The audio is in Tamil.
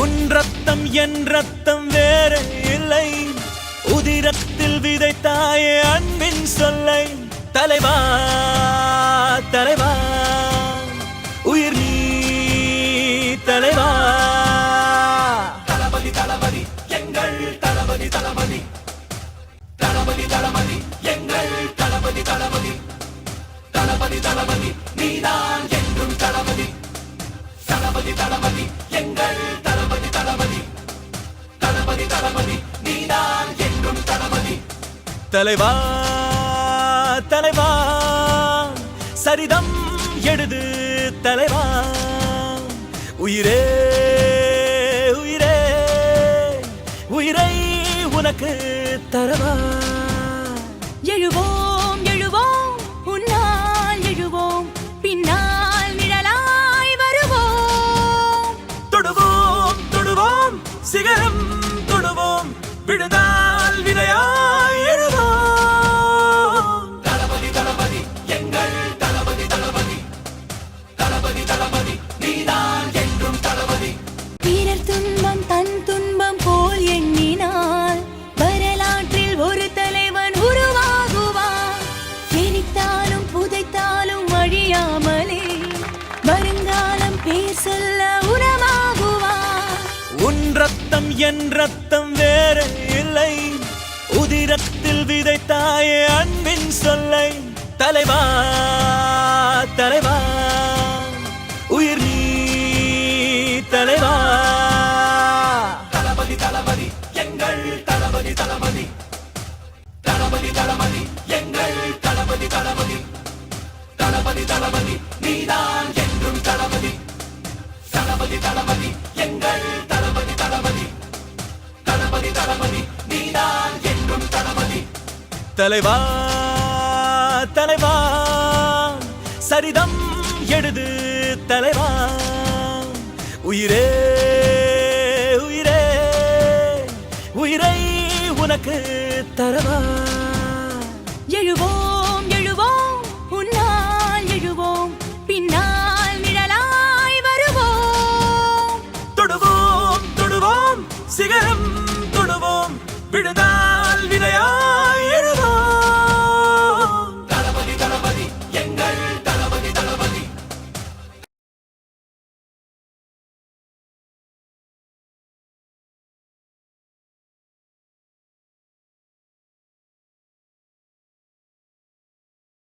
உன் ரத்தம் என் ரத்தம் வேறு இல்லை, உதிரத்தில் விதைத்தாயே அன்பின் சொல்லை. தலைவா தலைவா உயிர் நீ தலைவா. தளபதி தளபதி எங்கள் தளபதி தளபதி தளபதி தளபதி எங்கள் தளபதி தளபதி தளபதி தளபதி நீதான் என்றும் தளபதி. தளபதி தளபதி எங்கள் தளபதி தளபதி தளபதி தளபதி நீதான் என்றும் தளபதி. தலைவா தலைவா சரிதம் எழுது தலைவா. உயிரே உயிரே உயிரை உனக்கு தரவா. எழுவோம் எழுவோம் உன்னால் எழுவோம், பின்னால் நிழலாய் வருவோம். தொடுவோம் தொடுவோம் சிகரம் தொடுவோம், விழுதால் விதையாய் எழுவோம். தளபதி தளபதி எங்கள் தளபதி தளபதி தளபதி தளபதி நீதான் என்றும் தளபதி. பிறர் துன்பம் தன் துன்பம் போல் எண்ணினால் வரலாற்றில் ஒரு தலைவன் உருவாகுவான். எரித்தாலும் புதைத்தாலும் அழியாமலே வருங்காலம் பேர் சொல்ல உரமாகுவான். உன் ரத்தம் என் ரத்தம் வேறு இல்லை, உதிரத்தில் விதைத்தாயே அன்பின் சொல்லை. தலைவா தலைவா உயிர் நீ தலைவா. தளபதி தளபதி எங்கள் தளபதி தளபதி தளபதி தளபதி எங்கள் தளபதி தளபதி தளபதி தளபதி நீதான் என்றும் தளபதி. தளபதி தளபதி எங்கள் தளபதி தளபதி தளபதி தளபதி நீதான் என்றும் தளபதி. தலைவா தலைவா சரிதம் எழுது தலைவா. உயிரே உயிரே உயிரை உனக்கு தரவா. எழுவோம் எழுவோம் உன்னால் எழுவோம், பின்னால் நிழலாய் வருவோம். தொடுவோம் தொடுவோம் சிகரம் தொடுவோம், விழுதா